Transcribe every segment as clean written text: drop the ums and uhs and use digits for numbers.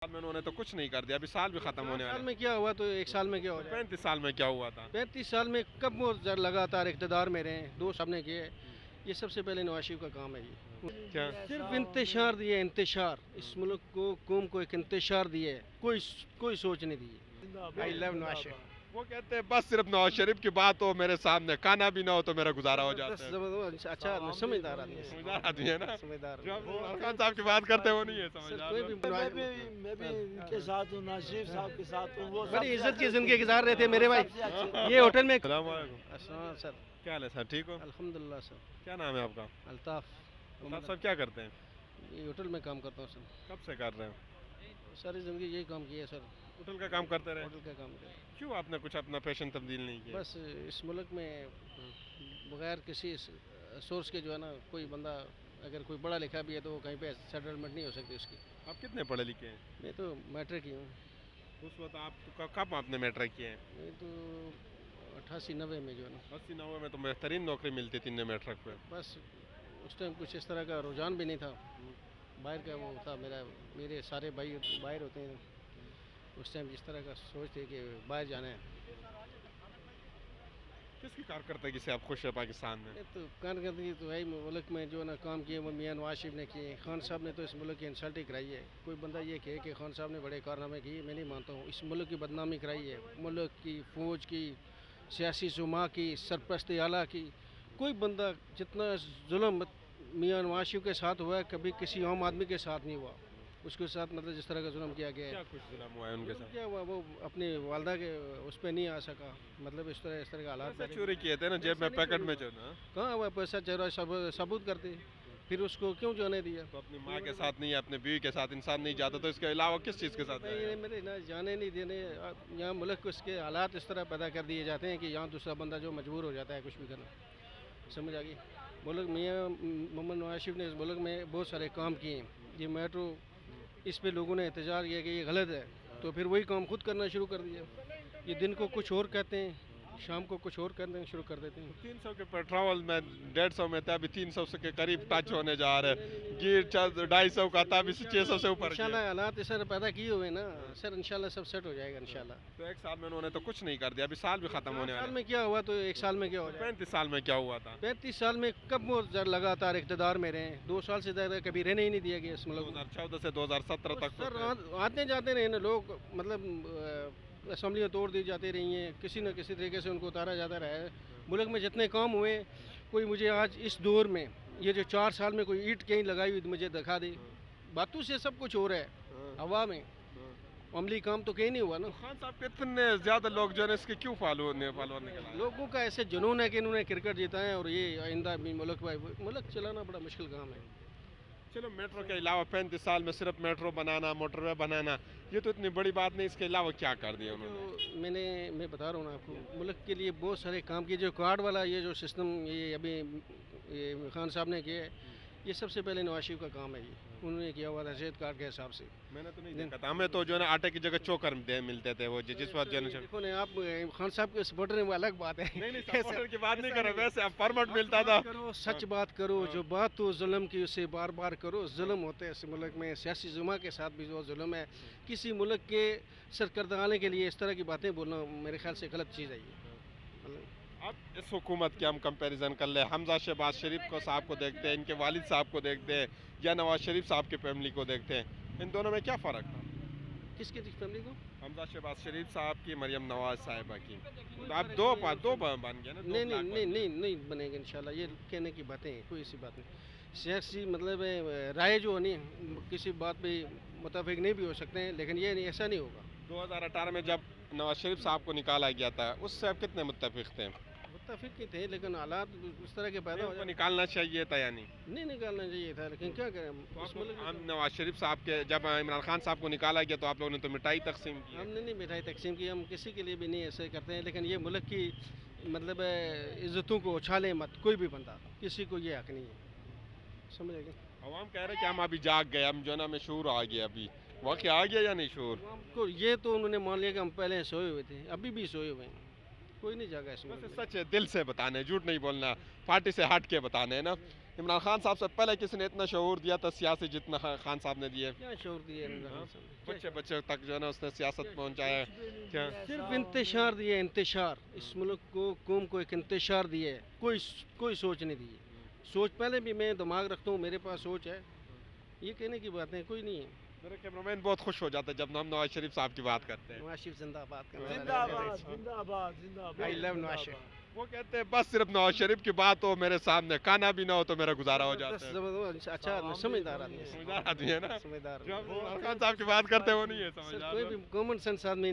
में उन्होंने तो कुछ नहीं कर दिया, अभी साल भी खत्म होने साल वाला में क्या हुआ तो एक साल में क्या हो है। जाए? 35 साल में क्या हुआ था? 35 साल में कब वो लगातार इक़्तिदार में रहे, 2 साल ने किए। ये सबसे पहले नवाज शरीफ का काम है ये। क्या सिर्फ इंतशार दिए, इंतशार। इस मुल्क को, कौम को एक इंतशार दिए, कोई सोच नहीं दी। I love Nawaz Sharif. वो कहते हैं बस सिर्फ नवाज शरीफ की बात हो मेरे सामने, खाना भी ना हो तो मेरा गुजारा हो जाता है। अच्छा समझदार आदमी है, समझदार आदमी है ना, समझदार। जो इमरान खान साहब की बात करते हैं वो नहीं है समझदार। कोई भी मैं भी इनके साथ हूँ, नासिर साहब के साथ हूँ। वो बड़ी इज्जत की जिंदगी गुजार रहे थे मेरे भाई। ये होटल में। अस्सलाम वालेकुम। अस्सलाम सर। क्या हाल है सर, ठीक हो? अल्हम्दुलिल्लाह सर। क्या नाम है आपका? अल्ताफ। आप सब क्या करते हैं? ये होटल में काम करता हूँ सर। कब से कर रहे हो? सारी ज़िंदगी यही काम किया है सर। होटल का काम करते रहे? होटल का काम किया। क्यों आपने कुछ अपना पैशन तब्दील नहीं किया? बस इस मुल्क में बगैर किसी सोर्स के जो है ना, कोई बंदा अगर कोई पढ़ा लिखा भी है तो वो कहीं पे सेटलमेंट नहीं हो सकती उसकी। आप कितने पढ़े लिखे हैं? मैं तो मैट्रिक ही हूँ। उस वक्त आप कब आपने मैट्रिक किए हैं? मैं तो 88-90 में जो है ना, 80-90 में तो बेहतरीन नौकरी मिलती थी मैट्रिक पे। बस उस टाइम कुछ इस तरह का रुझान भी नहीं था। बाहर का वो था, मेरे सारे भाई बाहर होते हैं। उस टाइम जिस तरह का सोच थी कि बाहर जाना है। किसकी कारकर्दगी से आप खुश है पाकिस्तान में? ये तो कारकर्दगी तो है, मुल्क में जो ना काम किए वो मियाँ नवाज शरीफ ने किए। खान साहब ने तो इस मुल्क की इंसल्ट ही कराई है। कोई बंदा ये कहे कि खान साहब ने बड़े कारनामे किए, मैं नहीं मानता हूँ। इस मुल्क की बदनामी कराई है, मुल्क की फ़ौज की, सियासी जुमा की, सरपरस्त आला की। कोई बंदा जितना जुल्म मियाँ नवाज शरीफ के साथ हुआ है कभी किसी आम आदमी के साथ नहीं हुआ। उसके साथ मतलब जिस तरह का जुल्म किया गया है। क्या कुछ जुल्म हुआ है उनके साथ? क्या हुआ, वो अपनी वालदा के उस पर नहीं आ सका। मतलब इस तरह का हालात। पैसे चोरी किए थे ना, जेब में पैकेट में जो ना। कहाँ हुआ पैसा चोरा, सबूत करते फिर उसको क्यों जाने दिया? तो अपनी माँ के साथ नहीं, अपने बीवी के साथ इंसान नहीं जाता, तो इसके अलावा किस चीज़ के साथ जाएगा? मेरे ना जाने नहीं देने। यहाँ मुल्क को इसके हालात इस तरह पैदा कर दिए जाते हैं कि यहाँ दूसरा बंदा जो मजबूर हो जाता है कुछ भी करना। समझ आ गई? मुल्क मियाँ मोहम्मद नवाज शरीफ ने इस मुल्क में बहुत सारे काम किए हैं। ये मेट्रो, इस पे लोगों ने एहतजाज किया कि ये गलत है, तो फिर वही काम खुद करना शुरू कर दिया। ये दिन को कुछ और कहते हैं, शाम को कुछ और करना शुरू कर देते हैं। 300 के पेट्रोल में 150 में था, अभी 300 के करीब टच होने जा रहे हैं। गिर 250 का था, अभी 600 से ऊपर। इंशाल्लाह हालात इस तरह पैदा किए हुए ना सर, इंशाल्लाह सब सेट हो जाएगा इंशाल्लाह। तो एक साल में उन्होंने तो कुछ नहीं कर दिया, अभी साल भी खत्म होने वाला साल है। में क्या हुआ तो एक साल में क्या हो जाए? 35 साल में क्या हुआ था? 35 साल में कब वो लगातार इक़्तिदार में रहे, 2 साल से ज़्यादा कभी रहने ही नहीं दिया गया इस मुल्क में। 2014 से 2017 तक सर आते जाते रहे ना लोग, मतलब असम्बलियाँ तोड़ दी जाती रही हैं, किसी न किसी तरीके से उनको उतारा जाता रहा है। मुल्क में जितने काम हुए, कोई मुझे आज इस दौर में ये जो 4 साल में कोई ईंट कहीं लगाई हुई मुझे दिखा दे। बातों से सब कुछ हो रहा है, हवा में अमली काम तो कहीं नहीं हुआ ना। खान साहब के इतने ज़्यादा लोग जो है इसके क्यों फॉलोअर निकला? लोगों का ऐसे जुनून है कि इन्होंने क्रिकेट जीता है और ये आइंदा भी मुल्क चलाना बड़ा मुश्किल काम है। चलो मेट्रो के अलावा 35 साल में सिर्फ मेट्रो बनाना, मोटरवे बनाना, ये तो इतनी बड़ी बात नहीं। इसके अलावा क्या कर दिया उन्होंने? तो मैं बता रहा हूँ ना आपको, मुल्क के लिए बहुत सारे काम किए। जो कार्ड वाला ये जो सिस्टम ये अभी ये खान साहब ने किया है, ये सबसे पहले नवाज शरीफ का काम है। ये उन्होंने किया हुआ था सेहत कार्ड के हिसाब से। मैंने तो नहीं देखा था, हमें तो जो है ना आटे की जगह चोकर मिलते थे वो जिस वक्त जो है। देखो ना आप खान साहब के सपोर्टर हैं, वो अलग बात है। नहीं सपोर्टर की बात नहीं कर रहे, वैसे अब परमिट मिलता था। सच बात करो, जो बात हो जुल्म की उसे बार बार करो। जुल्म होते हैं इस मुल्क में, सियासी जुमा के साथ भी जो जुल्म है। किसी मुल्क के सरकर्दाने के लिए इस तरह की बातें बोलना मेरे ख्याल से गलत चीज़ है ये। अब इस हुकूमत के हम कंपैरिजन कर ले, हमजा शहबाज शरीफ को साहब को देखते हैं, इनके वालिद साहब को देखते हैं, या नवाज शरीफ साहब की फैमिली को देखते हैं, इन दोनों में क्या फ़र्क था? किसकी फैमिली को? हमजा शहबाज शरीफ साहब की, मरियम नवाज साहिबा की। तो आप दो बन गए ना। नहीं बनेगा इंशाल्लाह। ये कहने की बातें हैं, कोई ऐसी बात नहीं। सियासी मतलब राय जो होनी किसी बात पे मुताबिक नहीं भी हो सकते हैं, लेकिन ये नहीं, ऐसा नहीं होगा। 2018 में जब नवाज शरीफ साहब को निकाला गया था, उससे आप कितने मुत्तफिक थे? मुत्तफिक ही थे, लेकिन हालात उस तरह के पैदा हो उनको निकालना चाहिए था या नहीं? नहीं निकालना चाहिए था, लेकिन क्या करें हम नवाज शरीफ साहब के जब इमरान खान साहब को निकाला गया तो आप लोगों ने तो मिठाई तकसीम की। हमने नहीं मिठाई तकसीम की, हम किसी के लिए भी नहीं ऐसे करते हैं। लेकिन ये मुल्क की मतलब इज़्ज़तों को उछाले मत कोई भी बंदा, किसी को ये हक नहीं है। समझ गए? अवाम कह रहे कि हम अभी जाग गए, हम जो ना में शूर आ गया। अभी वाकई आ गया या नहीं शूर? हमको ये तो उन्होंने मान लिया कि हम पहले सोए हुए थे, अभी भी सोए हुए हैं। कोई नहीं जागा इसमें। सच है, दिल से बताने, झूठ नहीं बोलना, पार्टी से हट के बताने ना। इमरान खान साहब से पहले किसी ने इतना शऊर दिया था सियासी जितना खान साहब ने दिए? क्या शोर दिए इमरान खान साहब ने? बच्चे बच्चे तक जो है ना उसने सियासत पहुंचाया है क्या? सिर्फ इंतशार दिए, इंतशार। इस मुल्क को, कौम को एक इंतशार दिए, कोई सोच नहीं दी। सोच पहले भी मैं दिमाग रखता हूँ, मेरे पास सोच है, ये कहने की बातें कोई नहीं है। मेरे कैमरामैन बहुत खुश हो जाते हैं जब हम नवाज शरीफ साहब की बात करते हैं। नवाज शरीफ जिंदाबाद जिंदाबाद जिंदाबाद जिंदाबाद आई लव नवाज शरीफ। वो कहते हैं बस सिर्फ नवाज शरीफ की बात हो मेरे सामने, खाना भी ना हो तो मेरा गुजारा हो जाता है। अच्छा आदमी, समझदार आदमी है, समझदार आदमी है ना, समझदार। जो हम इमरान खान साहब की बात करते हैं वो नहीं है सर समझदार कोई भी लोग। कॉमन सेंस आदमी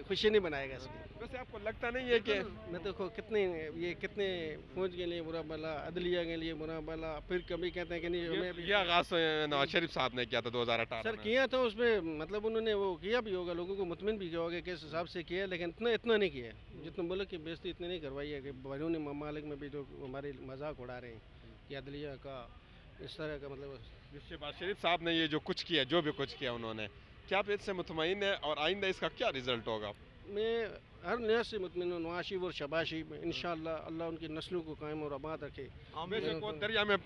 खुशी नहीं बनाएगा इसकी। वैसे आपको लगता नहीं है कि मैं देखो कितने फौज के लिए बुरा भला, अदलिया के लिए बुरा भला, फिर कभी कहते हैं कि नहीं हमें भी ये आगाज नवाज शरीफ साहब ने किया था 2018 सर में। किया तो उसमें मतलब उन्होंने वो किया भी होगा, लोगों को मुतमिन भी किया होगा किस हिसाब से किया, लेकिन इतना नहीं किया जितना मुल्क की बेइज्जती इतनी नहीं करवाई है कि बैरून ममालिक में भी जो हमारी मजाक उड़ा रहे हैं कि अदलिया का इस तरह का मतलब। शहबाज शरीफ साहब ने ये जो कुछ किया, जो भी कुछ किया उन्होंने, क्या आप इससे मुतमईन है और आइंदा इसका क्या रिजल्ट होगा? मैं हर लिहाज से मुतमिन हूँ। नवाज शरीफ और शहबाज शरीफ में इंशाअल्लाह अल्लाह उनकी नस्लों को कायम और आबाद रखे। बेशक वो दरिया में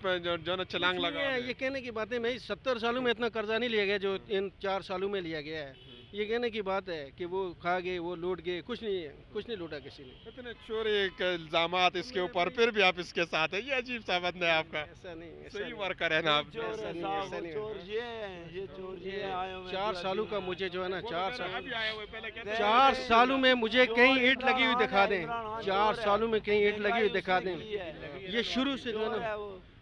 जो ना छलांग लगा ये कहने की बात है, मैं 70 सालों में इतना कर्जा नहीं लिया गया जो इन 4 सालों में लिया गया है। ये कहने की बात है कि वो खा गए, वो लूट गए, कुछ नहीं लूटा किसी ने। इतने चोरी के इल्जामात इसके ऊपर, फिर भी आप इसके साथ है, ये अजीब सा बंद है आपका। ऐसा नहीं, सही वर्कर है ना आप। चोर ऐसा है नहीं, साहब, ऐसा नहीं। चोर ये हैं, ये चोर ये आए हुए हैं 4 सालों का मुझे जो है ना, 4 साल अभी आए हुए पहले कहते हैं 4 सालों में मुझे कहीं ईंट लगी हुई दिखा दें, 4 सालों में कहीं ईंट लगी हुई दिखा दें। ये शुरू से जो है ना,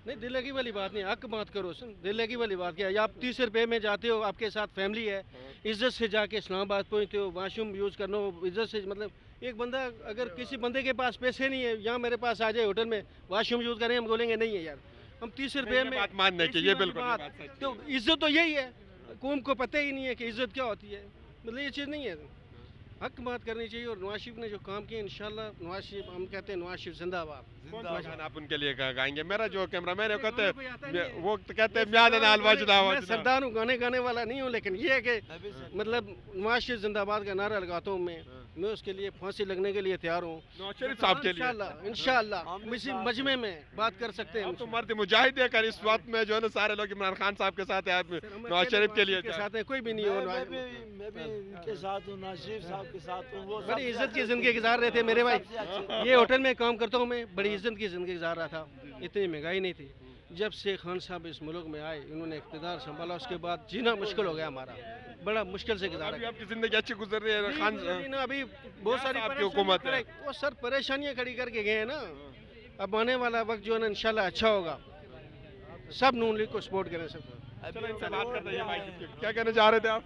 नहीं दिल लगी वाली बात नहीं, हक बात करो, सुन दिल लगी वाली बात क्या है। आप 30 रुपये में जाते हो, आपके साथ फैमिली है, इज्जत से जाके इस्लामाबाद पहुँचते हो, वाशरूम यूज़ करना हो इज्जत से, मतलब एक बंदा अगर किसी बंदे के पास पैसे नहीं है, यहाँ मेरे पास आ जाए होटल में वाशरूम यूज़ करें, हम बोलेंगे नहीं है यार, हम 30 रुपये में बात मानने की, ये बिल्कुल बात, बात सच्ची है। तो इज्जत तो यही है। कौम को पता ही नहीं है कि इज्जत क्या होती है, मतलब ये चीज़ नहीं है। हक बात करनी चाहिए। और नवाज शरीफ ने जो काम किया, इंशाल्लाह नवाज शरीफ, हम कहते हैं नवाज शरीफ जिंदाबाद। कौन सा गाना आप उनके लिए गाएंगे? मेरा जो कैमरामैन है कहते कोई आता नहीं है। वो कहते हैं म्याद नाल वजदा मैं वजदा। सरदार हूँ, गाने वाला नहीं हूँ, लेकिन ये है कि मतलब नवाज शरीफ जिंदाबाद का नारा लगाता हूँ मैं उसके लिए फांसी लगने के लिए तैयार हूँ नवाज शरीफ साहब के लिए। इंशाल्लाह इसी मजमे में बात कर सकते हैं। हम तो मर्द मुजाहिद है कर इस वक्त में जो है ना सारे लोग इमरान खान साहब के साथ है, आप नवाज शरीफ के लिए के साथ है, कोई भी नहीं हो। मैं भी इनके साथ हूँ, नजीब साहब के साथ हूँ। वो बड़ी इज्जत की जिंदगी गुजार रहे थे मेरे भाई। ये होटल में काम करता हूँ मैं, बड़ी इज्जत की जिंदगी गुजार रहा था, इतनी महंगाई नहीं थी। जब से खान साहब इस मुल्क में आए, इन्होंने इक़्तिदार संभाला, उसके बाद जीना मुश्किल हो गया हमारा, बड़ा मुश्किल से गुजारा। अभी आपकी जिंदगी अच्छी गुजर रही है खान ना, अभी बहुत सारी आपकी हुकूमत है। वो सर परेशानियां खड़ी करके गए हैं ना। अब आने वाला वक्त जो है ना इंशाल्लाह अच्छा होगा। सब नून लीग को सपोर्ट करें सब। चलो इनसे बात करते हैं भाई, क्या कहना चाह रहे थे आप?